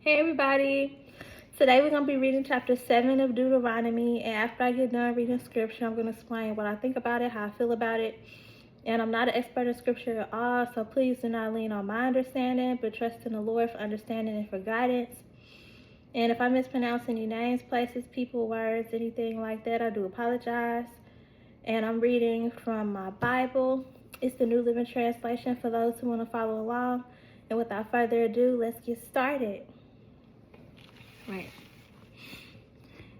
Hey everybody! Today we're going to be reading chapter 7 of Deuteronomy, and after I get done reading scripture, I'm going to explain what I think about it, how I feel about it. And I'm not an expert in scripture at all, so please do not lean on my understanding, but trust in the Lord for understanding and for guidance. And if I mispronounce any names, places, people, words, anything like that, I do apologize. And I'm reading from my Bible. It's the New Living Translation for those who want to follow along. And without further ado, let's get started. Right.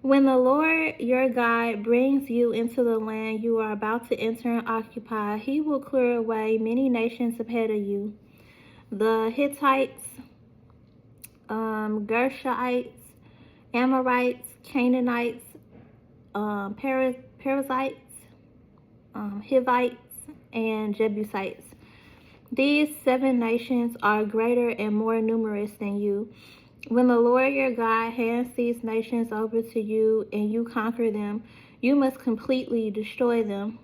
When the Lord your God brings you into the land you are about to enter and occupy, he will clear away many nations ahead of you. The Hittites, Gershites, Amorites, Canaanites, Perizzites, Hivites, and Jebusites. These 7 nations are greater and more numerous than you. When the Lord your God hands these nations over to you and you conquer them, you must completely destroy them.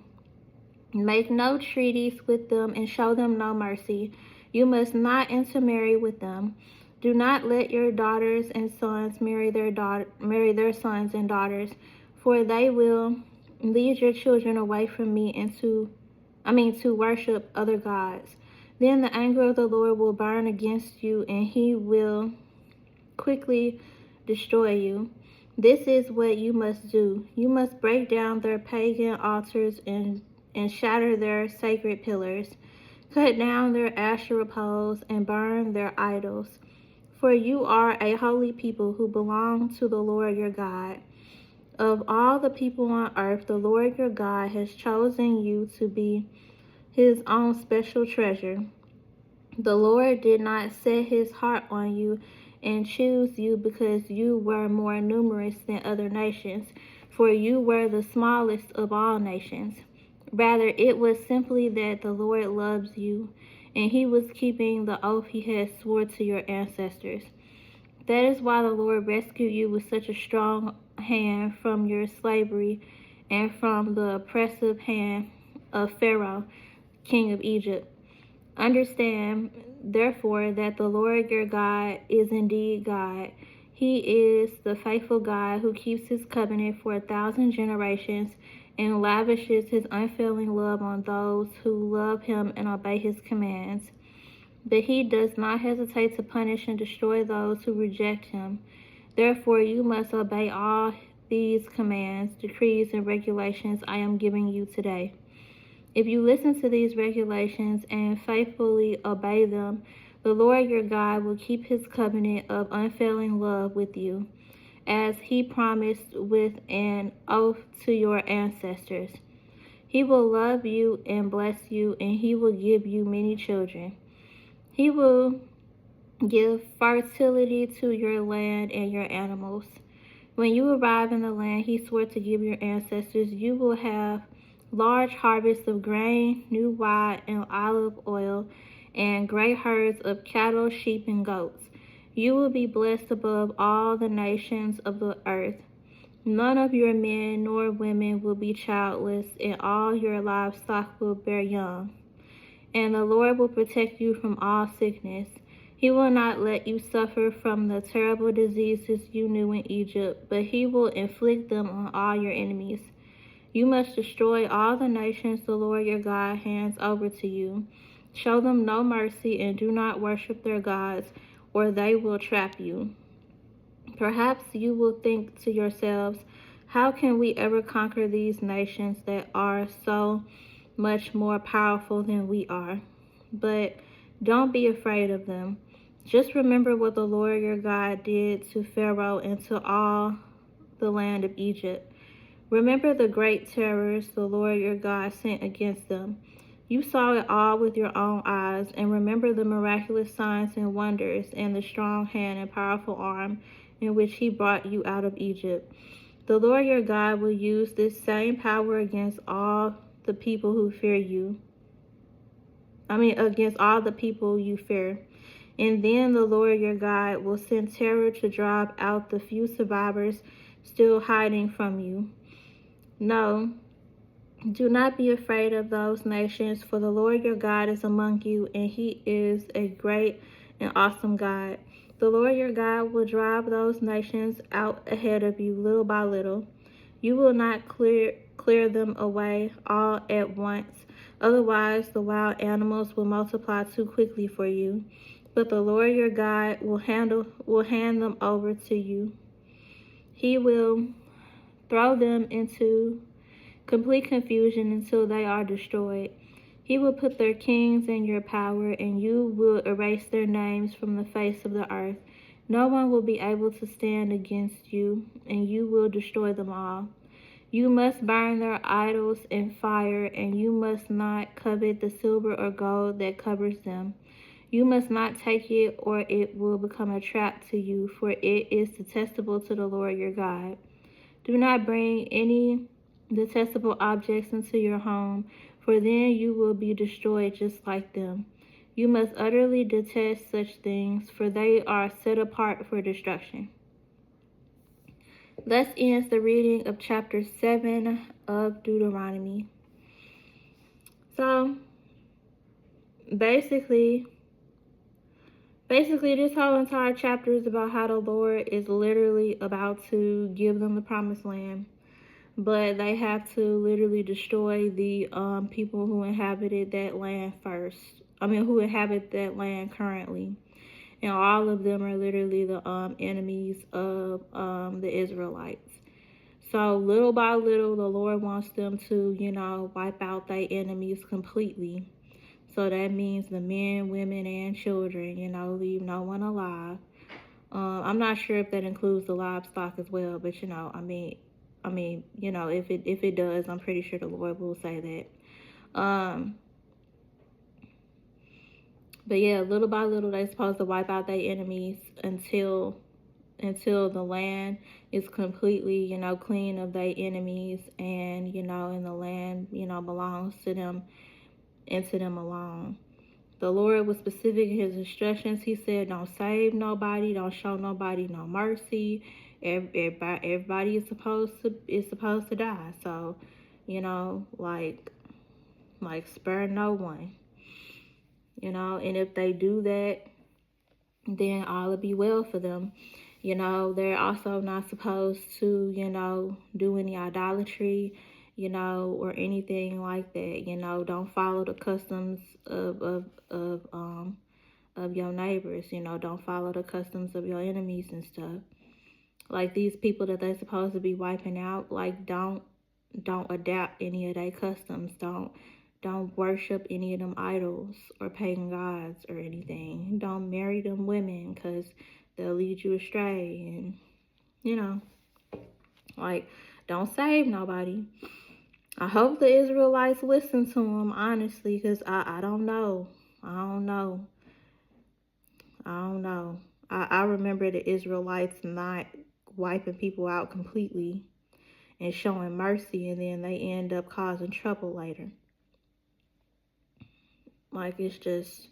Make no treaties with them and show them no mercy. You must not intermarry with them. Do not let your daughters and sons marry their sons and daughters, for they will lead your children away from me and to worship other gods. Then the anger of the Lord will burn against you, and he will quickly destroy you. This is what you must do. You must break down their pagan altars and shatter their sacred pillars. Cut down their Asherah poles and burn their idols. For you are a holy people who belong to the Lord your God. Of all the people on earth, the Lord your God has chosen you to be his own special treasure. The Lord did not set his heart on you and choose you because you were more numerous than other nations, for you were the smallest of all nations. Rather, it was simply that the Lord loves you, and he was keeping the oath he had sworn to your ancestors. That is why the Lord rescued you with such a strong hand from your slavery and from the oppressive hand of Pharaoh, king of Egypt. Understand, therefore, that the Lord your God is indeed God. He is the faithful God who keeps his covenant for 1,000 generations and lavishes his unfailing love on those who love him and obey his commands. But he does not hesitate to punish and destroy those who reject him. Therefore, you must obey all these commands, decrees, and regulations I am giving you today. If you listen to these regulations and faithfully obey them, the Lord your God will keep his covenant of unfailing love with you, as he promised with an oath to your ancestors. He will love you and bless you, and he will give you many children. He will give fertility to your land and your animals. When you arrive in the land he swore to give your ancestors, you will have large harvests of grain, new wine, and olive oil, and great herds of cattle, sheep, and goats. You will be blessed above all the nations of the earth. None of your men nor women will be childless, and all your livestock will bear young. And the Lord will protect you from all sickness. He will not let you suffer from the terrible diseases you knew in Egypt, but he will inflict them on all your enemies. You must destroy all the nations the Lord your God hands over to you. Show them no mercy and do not worship their gods, or they will trap you. Perhaps you will think to yourselves, how can we ever conquer these nations that are so much more powerful than we are? But don't be afraid of them. Just remember what the Lord your God did to Pharaoh and to all the land of Egypt. Remember the great terrors the Lord your God sent against them. You saw it all with your own eyes, and remember the miraculous signs and wonders and the strong hand and powerful arm in which he brought you out of Egypt. The Lord your God will use this same power against all the people who fear you. Against all the people you fear. And then the Lord your God will send terror to drive out the few survivors still hiding from you. No, do not be afraid of those nations, for the Lord your God is among you, and he is a great and awesome God. The Lord your God will drive those nations out ahead of you little by little. You will not clear them away all at once. Otherwise, the wild animals will multiply too quickly for you. But the Lord your God will hand them over to you. He will throw them into complete confusion until they are destroyed. He will put their kings in your power, and you will erase their names from the face of the earth. No one will be able to stand against you, and you will destroy them all. You must burn their idols in fire, and you must not covet the silver or gold that covers them. You must not take it, or it will become a trap to you, for it is detestable to the Lord your God. Do not bring any detestable objects into your home, for then you will be destroyed just like them. You must utterly detest such things, for they are set apart for destruction. Thus ends the reading of chapter 7 of Deuteronomy. So, basically, this whole entire chapter is about how the Lord is literally about to give them the promised land. But they have to literally destroy the people who inhabited that land first. Who inhabit that land currently. And all of them are literally the enemies of the Israelites. So little by little, the Lord wants them to, wipe out their enemies completely. So that means the men, women, and children, leave no one alive. I'm not sure if that includes the livestock as well, but if it does, I'm pretty sure the Lord will say that. But yeah, little by little, they're supposed to wipe out their enemies until the land is completely, clean of their enemies, and and the land, belongs to them and to them alone. The Lord was specific in his instructions. He said, don't save nobody, don't show nobody no mercy. Everybody is supposed to die. So, like spare no one. And if they do that, then all will be well for them. They're also not supposed to, do any idolatry, or anything like that. Don't follow the customs of your neighbors. Don't follow the customs of your enemies and stuff. Like these people that they're supposed to be wiping out, like don't adapt any of their customs. Don't worship any of them idols or pagan gods or anything. Don't marry them women, because they'll lead you astray. And don't save nobody. I hope the Israelites listen to them, honestly, because I don't know. I remember the Israelites not wiping people out completely and showing mercy, and then they end up causing trouble later. Like, it's just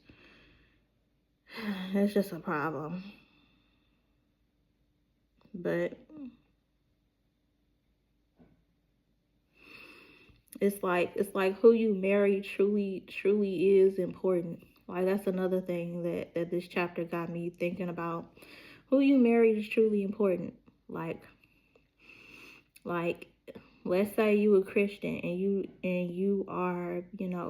a problem. But it's like who you marry truly is important. Like, that's another thing that this chapter got me thinking about. Who you marry is truly important. Like let's say you a Christian and you are, a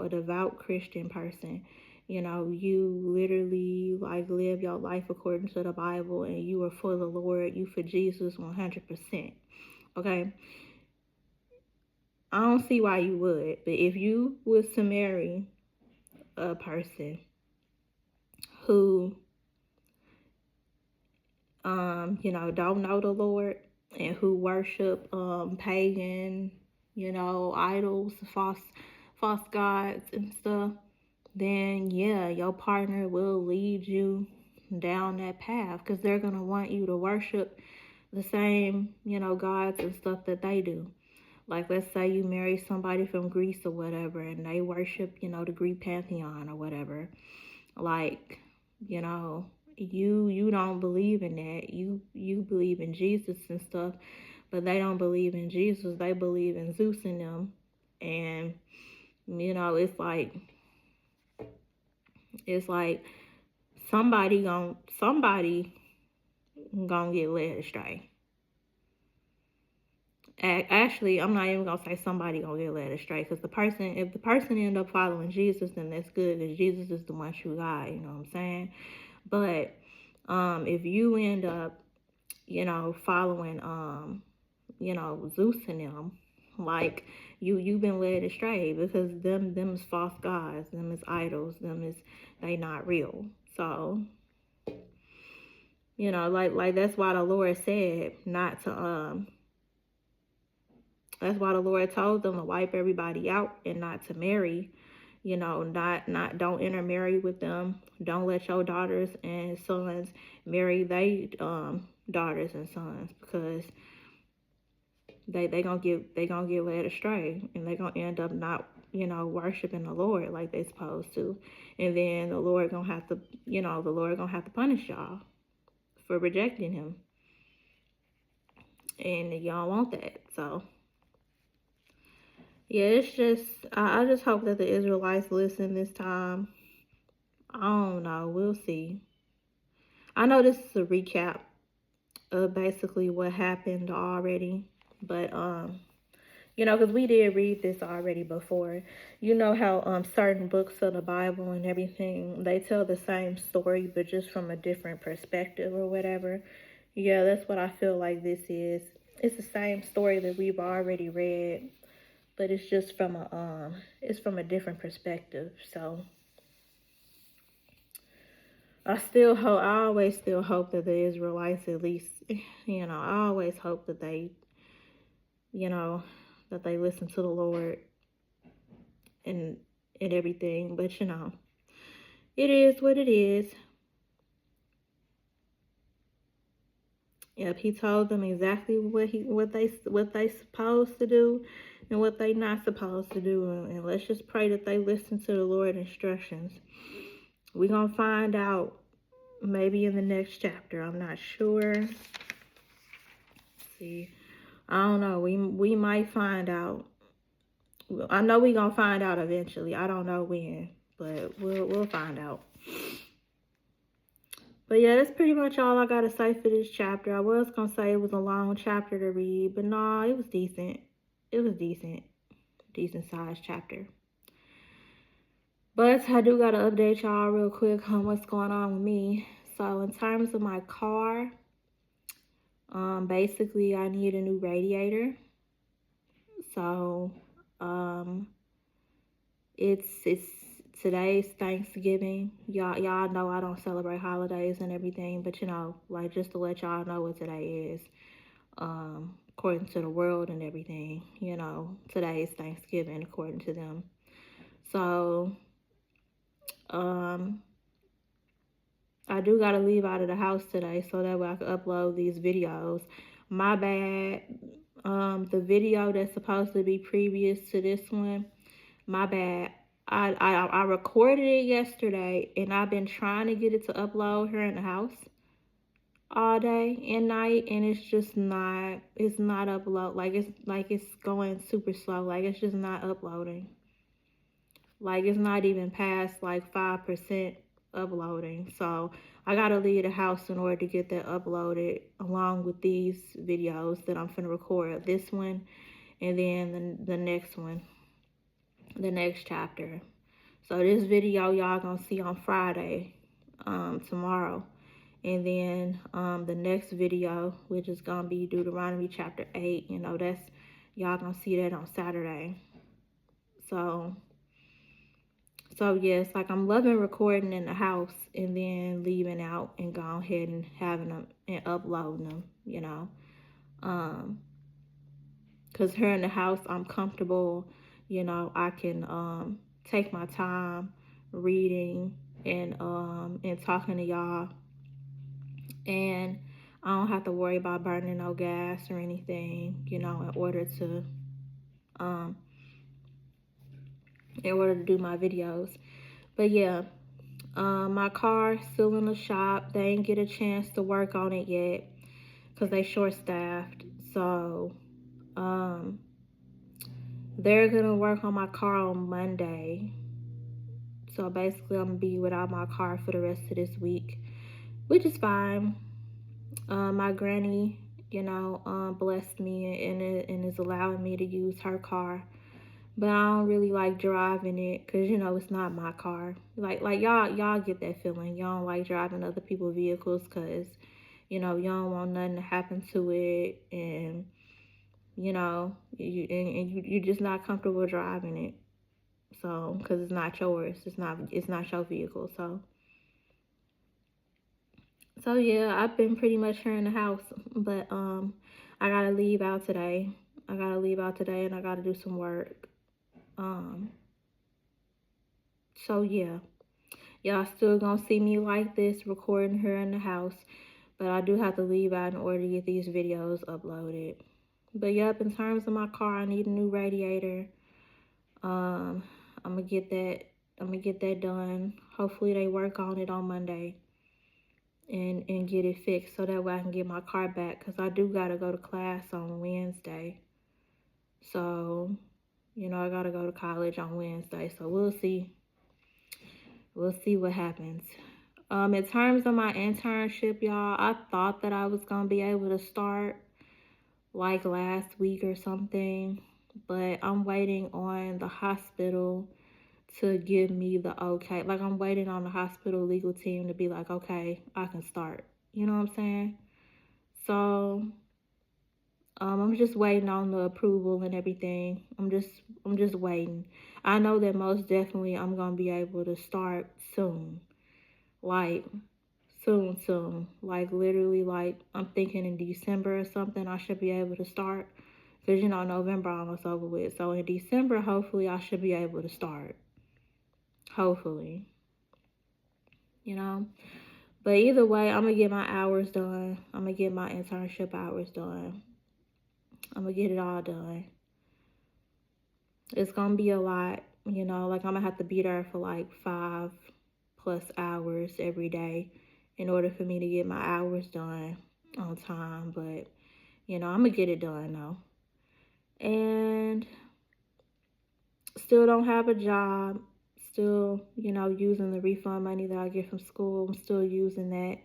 devout Christian person. You literally live your life according to the Bible, and you are for the Lord, you for Jesus 100%. Okay? I don't see why you would, but if you was to marry a person who don't know the Lord, and who worship pagan, idols, false gods and stuff, then yeah, your partner will lead you down that path, because they're going to want you to worship the same, gods and stuff that they do. Like, let's say you marry somebody from Greece or whatever, and they worship, the Greek pantheon or whatever. Like, you don't believe in that. You believe in Jesus and stuff, but they don't believe in Jesus. They believe in Zeus and them. And it's like somebody gonna get led astray. Actually, I'm not even gonna say somebody gonna get led astray, because if the person end up following Jesus, then that's good, because Jesus is the one true God. You know what I'm saying? But if you end up, following Zeus and them, like you've been led astray, because them is false gods, them is idols, them is they not real. So like that's why the Lord said not to that's why the Lord told them to wipe everybody out and not to marry. Not don't intermarry with them. Don't let your daughters and sons marry they daughters and sons, because they gonna get led astray, and they gonna end up not worshiping the Lord like they supposed to, and then the Lord gonna have to punish y'all for rejecting Him, and y'all want that. So yeah, it's just I just hope that the Israelites listen this time. I don't know, we'll see. I know this is a recap of basically what happened already, but because we did read this already before. You know how certain books of the Bible and everything, they tell the same story, but just from a different perspective or whatever. Yeah, that's what I feel like this is. It's the same story that we've already read, but it's just from a different perspective. So I always still hope that the Israelites, at least, I always hope that they, that they listen to the Lord and everything. But it is what it is. Yep, He told them exactly what they supposed to do and what they not supposed to do, and let's just pray that they listen to the Lord's instructions. We're gonna find out maybe in the next chapter. I'm not sure. Let's see, I don't know. We might find out. I know we're gonna find out eventually. I don't know when, but we'll find out. But yeah, that's pretty much all I gotta say for this chapter. I was gonna say it was a long chapter to read, but no, it was decent. It was decent sized chapter. But I do gotta update y'all real quick on what's going on with me. So in terms of my car, basically I need a new radiator. So it's today's Thanksgiving. Y'all know I don't celebrate holidays and everything, but like just to let y'all know what today is. According to the world and everything, today is Thanksgiving according to them. So I do gotta leave out of the house today so that way I can upload these videos. My bad. The video that's supposed to be previous to this one, my bad. I recorded it yesterday, and I've been trying to get it to upload here in the house all day and night, and it's not upload. Like it's going super slow. Like it's just not uploading. Like it's not even past like 5% uploading. So I gotta leave the house in order to get that uploaded, along with these videos that I'm finna record. This one, and then the next one, the next chapter. So this video y'all gonna see on Friday, tomorrow. And then the next video, which is gonna be Deuteronomy chapter 8, that's y'all gonna see that on Saturday. So yes, like I'm loving recording in the house and then leaving out and going ahead and having them and uploading them, because here in the house I'm comfortable. I can take my time reading and talking to y'all, and I don't have to worry about burning no gas or anything, in order to do my videos. But yeah, my car still in the shop. They ain't get a chance to work on it yet because they short-staffed. So they're gonna work on my car on Monday. So basically I'm gonna be without my car for the rest of this week, which is fine. My granny, blessed me and is allowing me to use her car. But I don't really like driving it because it's not my car. Like y'all get that feeling. Y'all don't like driving other people's vehicles because you don't want nothing to happen to it, and you're just not comfortable driving it. So because it's not yours, it's not your vehicle. So yeah, I've been pretty much here in the house, but I gotta leave out today. And I gotta do some work. Um, so yeah, y'all still gonna see me like this recording here in the house, but I do have to leave out in order to get these videos uploaded. But yep, in terms of my car, I need a new radiator. Um, I'm gonna get that. I'm gonna get that done. Hopefully, they work on it on Monday and get it fixed so that way I can get my car back because I do gotta go to class on Wednesday. So, I gotta go to college on Wednesday. So we'll see. We'll see what happens. In terms of my internship, y'all, I thought that I was gonna be able to start like last week or something, but I'm waiting on the hospital to give me the okay. Like, I'm waiting on the hospital legal team to be like, okay, I can start. You know what I'm saying? So, I'm just waiting on the approval and everything. I'm just waiting. I know that most definitely I'm gonna be able to start soon. Like soon. Like literally, like I'm thinking in December or something I should be able to start. Cause November almost over with. So in December, hopefully I should be able to start. Hopefully, you know. But either way, I'm gonna get my hours done. I'm gonna get my internship hours done. I'm gonna get it all done. It's gonna be a lot, like I'm gonna have to be there for like 5+ hours every day in order for me to get my hours done on time. But I'm gonna get it done though. And still don't have a job. Still, using the refund money that I get from school. I'm still using that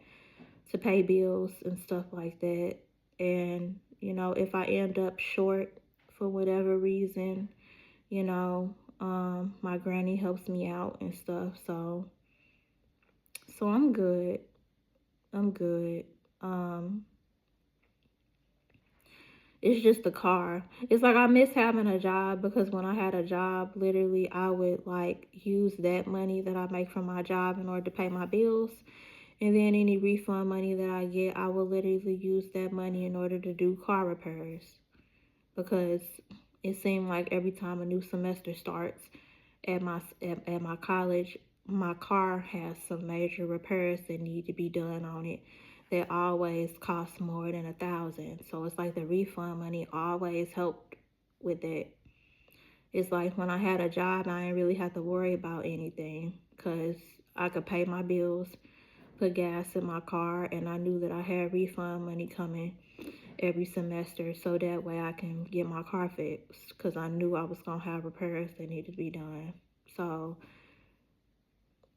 to pay bills and stuff like that. And, if I end up short for whatever reason, my granny helps me out and stuff. So I'm good. I'm good. Um, it's just the car. It's like I miss having a job because when I had a job, literally I would like use that money that I make from my job in order to pay my bills. And then any refund money that I get, I will literally use that money in order to do car repairs. Because it seemed like every time a new semester starts at my college, my car has some major repairs that need to be done on it that always cost more than $1,000. So it's like the refund money always helped with that. It's like when I had a job, I didn't really have to worry about anything because I could pay my bills, put gas in my car, and I knew that I had refund money coming every semester so that way I can get my car fixed because I knew I was going to have repairs that needed to be done. So,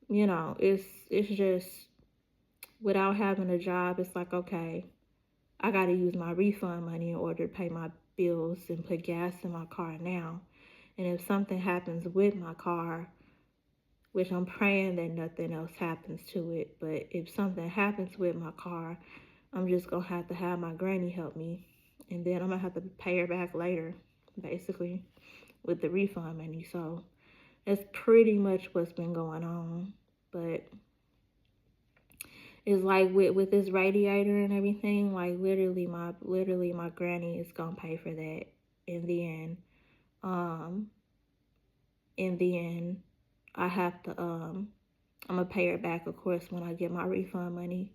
it's just without having a job, it's like, okay, I got to use my refund money in order to pay my bills and put gas in my car now. And if something happens with my car, which I'm praying that nothing else happens to it, but if something happens with my car, I'm just going to have my granny help me. And then I'm going to have to pay her back later, basically, with the refund money. So that's pretty much what's been going on. But it's like with this radiator and everything, like literally my granny is gonna pay for that in the end. Um, in the end, I have to I'm gonna pay her back, of course, when I get my refund money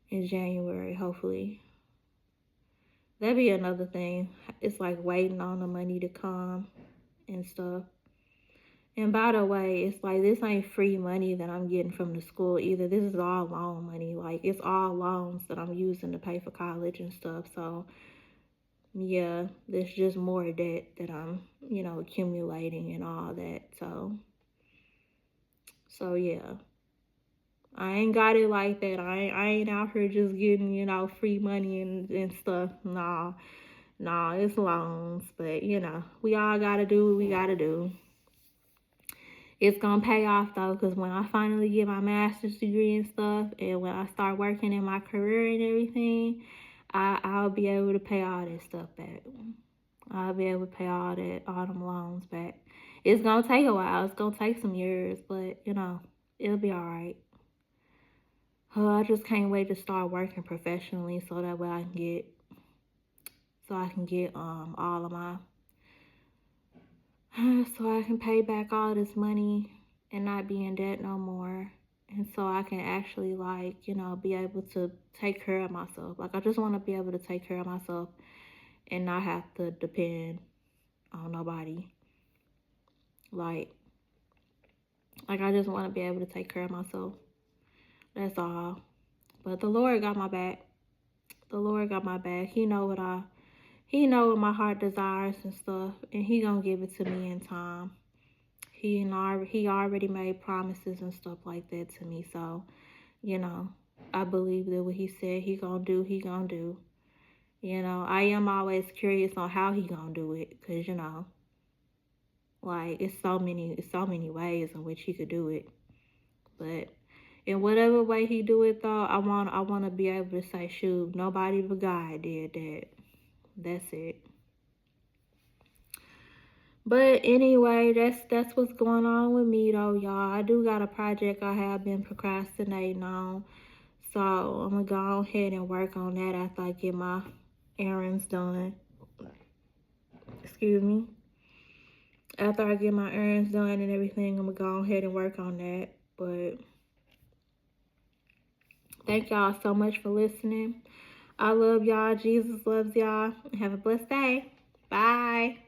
in January, hopefully. That'd be another thing. It's like waiting on the money to come and stuff. And by the way, it's like this ain't free money that I'm getting from the school either. This is all loan money. Like it's all loans that I'm using to pay for college and stuff. So yeah, there's just more debt that I'm, accumulating and all that. So yeah. I ain't got it like that. I ain't out here just getting, free money and stuff. Nah. Nah, it's loans. But, we all got to do what we got to do. It's going to pay off, though, because when I finally get my master's degree and stuff, and when I start working in my career and everything, I'll be able to pay all that stuff back. I'll be able to pay all them loans back. It's going to take a while. It's going to take some years, but, it'll be all right. Oh, I just can't wait to start working professionally so that way I can get all of my so I can pay back all this money and not be in debt no more. And so I can actually be able to take care of myself. Like I just want to be able to take care of myself and not have to depend on nobody. Like I just want to be able to take care of myself. That's all. But the Lord got my back. The Lord got my back. He know what my heart desires and stuff, and He gonna give it to me in time. He already made promises and stuff like that to me. So, I believe that what He said He gonna do, He gonna do. I am always curious on how He gonna do it, cause it's so many ways in which He could do it. But in whatever way He do it, though, I want to be able to say, shoot, nobody but God did that. That's it. But anyway, that's what's going on with me, though, y'all. I do got a project I have been procrastinating on. So I'm going to go ahead and work on that after I get my errands done. Excuse me. After I get my errands done and everything, I'm going to go ahead and work on that. But thank y'all so much for listening. I love y'all. Jesus loves y'all. Have a blessed day. Bye.